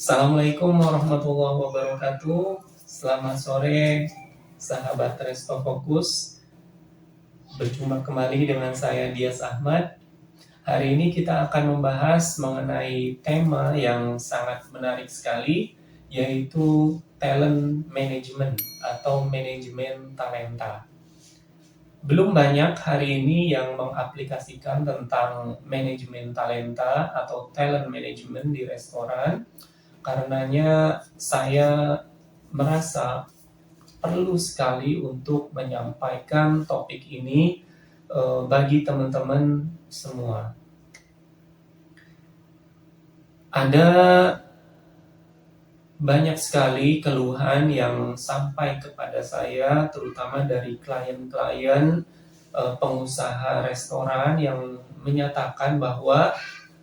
Assalamualaikum warahmatullahi wabarakatuh. Selamat sore, sahabat Resto Fokus. Berjumpa kembali dengan saya Dias Ahmad. Hari ini kita akan membahas mengenai tema yang sangat menarik sekali, yaitu talent management atau manajemen talenta. Belum banyak hari ini yang mengaplikasikan tentang manajemen talenta atau talent management di restoran. Karenanya saya merasa perlu sekali untuk menyampaikan topik ini bagi teman-teman semua. Ada banyak sekali keluhan yang sampai kepada saya, terutama dari klien-klien pengusaha restoran yang menyatakan bahwa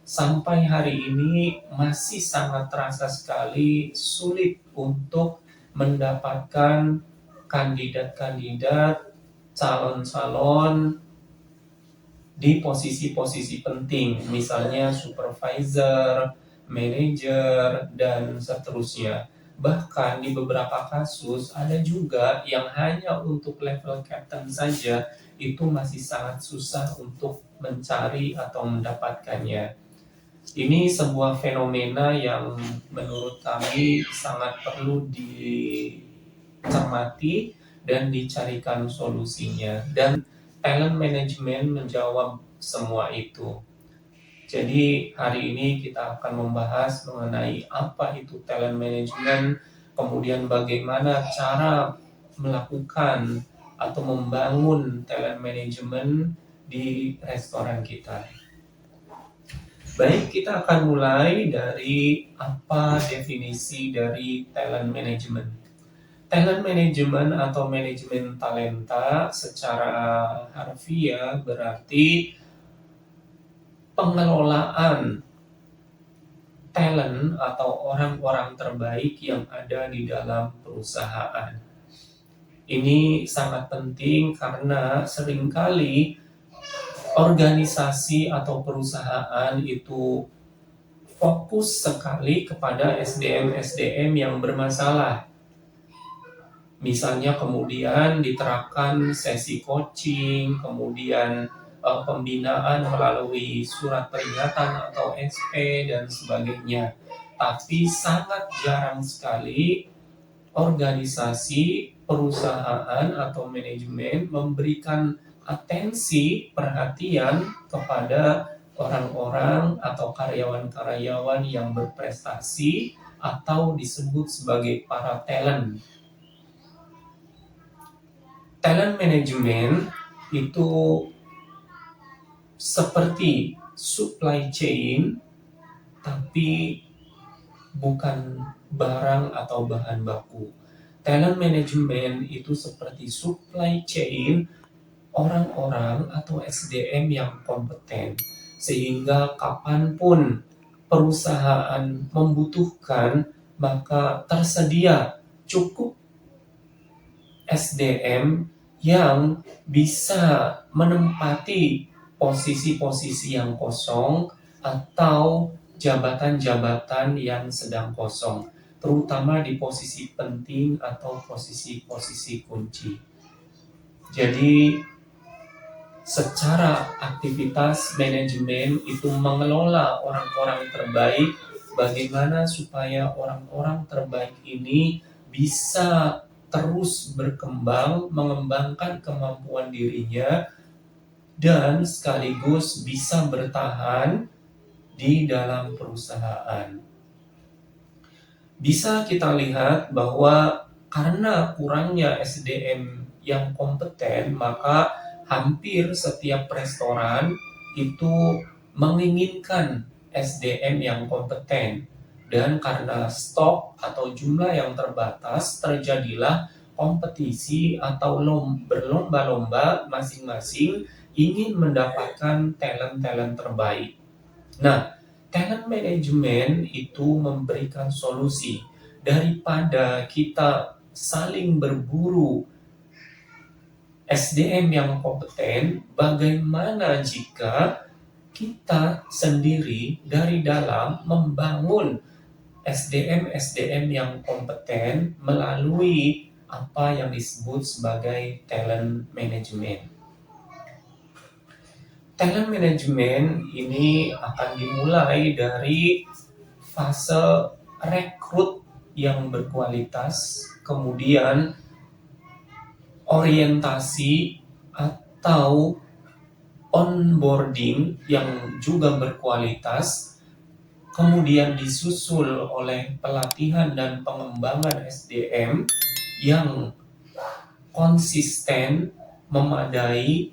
sampai hari ini masih sangat terasa sekali sulit untuk mendapatkan kandidat-kandidat, calon-calon di posisi-posisi penting, misalnya supervisor, manajer, dan seterusnya. Bahkan di beberapa kasus ada juga yang hanya untuk level captain saja itu masih sangat susah untuk mencari atau mendapatkannya. Ini sebuah fenomena yang menurut kami sangat perlu dicermati dan dicarikan solusinya. Dan talent management menjawab semua itu. Jadi hari ini kita akan membahas mengenai apa itu talent management, kemudian bagaimana cara melakukan atau membangun talent management di restoran kita. Baik, kita akan mulai dari apa definisi dari talent management. Talent management atau manajemen talenta secara harfiah berarti pengelolaan talent atau orang-orang terbaik yang ada di dalam perusahaan. Ini sangat penting karena seringkali organisasi atau perusahaan itu fokus sekali kepada SDM yang bermasalah. Misalnya kemudian diterapkan sesi coaching, kemudian pembinaan melalui surat peringatan atau SP dan sebagainya. Tapi sangat jarang sekali organisasi, perusahaan atau manajemen memberikan atensi, perhatian kepada orang-orang atau karyawan-karyawan yang berprestasi atau disebut sebagai para talent. Talent management itu seperti supply chain, tapi bukan barang atau bahan baku. Talent management itu seperti supply chain orang-orang atau SDM yang kompeten, sehingga kapanpun perusahaan membutuhkan maka tersedia cukup SDM yang bisa menempati posisi-posisi yang kosong atau jabatan-jabatan yang sedang kosong, terutama di posisi penting atau posisi-posisi kunci. Jadi secara aktivitas manajemen itu mengelola orang-orang terbaik, bagaimana supaya orang-orang terbaik ini bisa terus berkembang, mengembangkan kemampuan dirinya, dan sekaligus bisa bertahan di dalam perusahaan. Bisa kita lihat bahwa karena kurangnya SDM yang kompeten, maka hampir setiap restoran itu menginginkan SDM yang kompeten. Dan karena stok atau jumlah yang terbatas, terjadilah kompetisi atau berlomba-lomba masing-masing ingin mendapatkan talent-talent terbaik. Nah, talent management itu memberikan solusi. Daripada kita saling berburu SDM yang kompeten, bagaimana jika kita sendiri dari dalam membangun SDM-SDM yang kompeten melalui apa yang disebut sebagai talent management. Talent management ini akan dimulai dari fase rekrut yang berkualitas, kemudian orientasi atau onboarding yang juga berkualitas, kemudian disusul oleh pelatihan dan pengembangan SDM yang konsisten, memadai,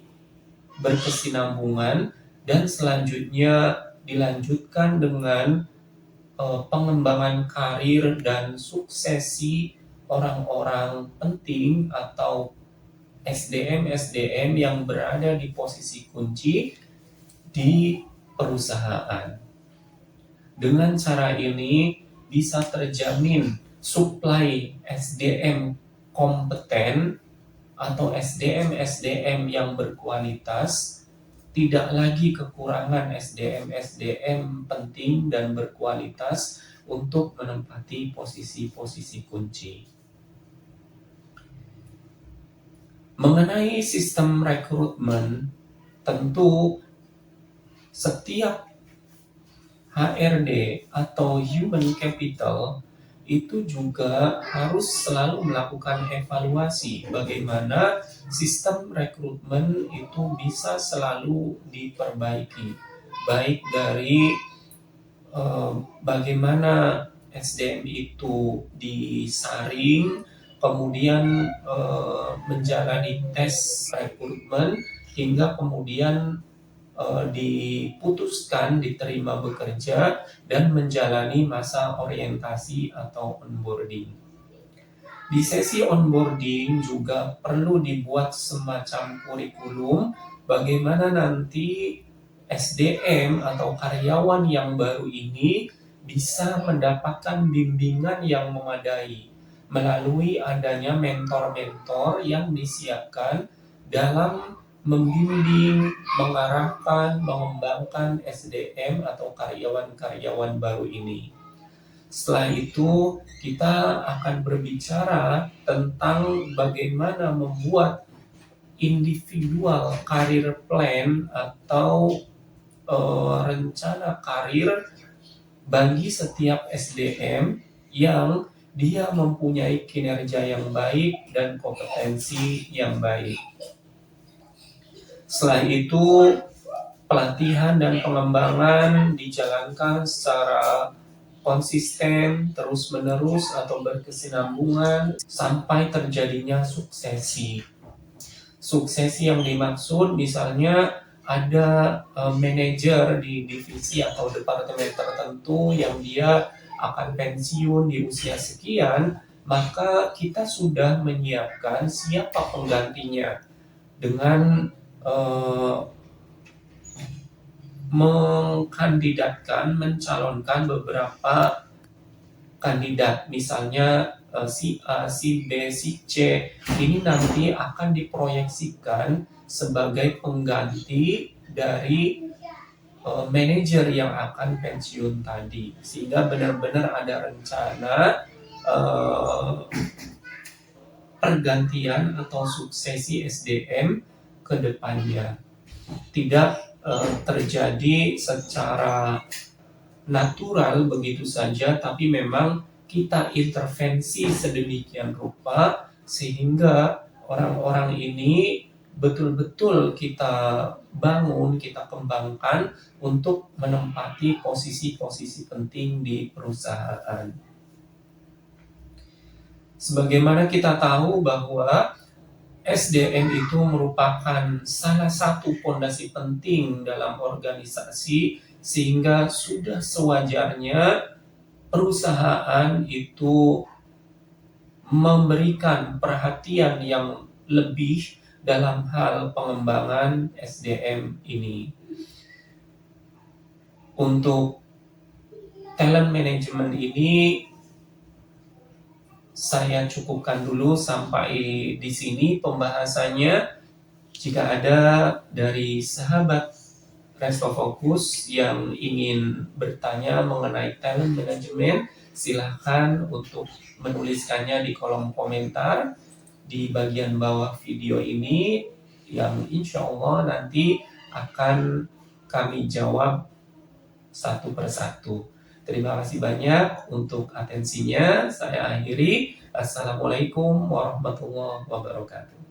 berkesinambungan, dan selanjutnya dilanjutkan dengan pengembangan karir dan suksesi orang-orang penting atau SDM-SDM yang berada di posisi kunci di perusahaan. Dengan cara ini bisa terjamin suplai SDM kompeten atau SDM-SDM yang berkualitas, tidak lagi kekurangan SDM-SDM penting dan berkualitas untuk menempati posisi-posisi kunci. Mengenai sistem rekrutmen, tentu setiap HRD atau Human Capital itu juga harus selalu melakukan evaluasi bagaimana sistem rekrutmen itu bisa selalu diperbaiki, baik dari bagaimana SDM itu disaring, kemudian menjalani tes rekrutmen hingga kemudian diputuskan diterima bekerja dan menjalani masa orientasi atau onboarding. Di sesi onboarding juga perlu dibuat semacam kurikulum bagaimana nanti SDM atau karyawan yang baru ini bisa mendapatkan bimbingan yang memadai melalui adanya mentor-mentor yang disiapkan dalam membimbing, mengarahkan, mengembangkan SDM atau karyawan-karyawan baru ini. Setelah itu, kita akan berbicara tentang bagaimana membuat individual career plan atau rencana karir bagi setiap SDM yang dia mempunyai kinerja yang baik dan kompetensi yang baik. Setelah itu, pelatihan dan pengembangan dijalankan secara konsisten, terus-menerus atau berkesinambungan sampai terjadinya suksesi. Suksesi yang dimaksud misalnya ada manajer di divisi atau departemen tertentu yang dia akan pensiun di usia sekian, maka kita sudah menyiapkan siapa penggantinya dengan mengkandidatkan, mencalonkan beberapa kandidat, misalnya si A, si B, si C, ini nanti akan diproyeksikan sebagai pengganti dari manajer yang akan pensiun tadi, sehingga benar-benar ada rencana pergantian atau suksesi SDM ke depannya. Tidak terjadi secara natural begitu saja, tapi memang kita intervensi sedemikian rupa sehingga orang-orang ini betul-betul kita bangun, kita kembangkan untuk menempati posisi-posisi penting di perusahaan. Sebagaimana kita tahu bahwa SDM itu merupakan salah satu fondasi penting dalam organisasi, sehingga sudah sewajarnya perusahaan itu memberikan perhatian yang lebih dalam hal pengembangan SDM ini. Untuk talent management ini saya cukupkan dulu sampai di sini pembahasannya. Jika ada dari sahabat Resto Fokus yang ingin bertanya mengenai talent management, silahkan untuk menuliskannya di kolom komentar di bagian bawah video ini, yang insya Allah nanti akan kami jawab satu persatu. Terima kasih banyak untuk atensinya. Saya akhiri. Assalamualaikum warahmatullahi wabarakatuh.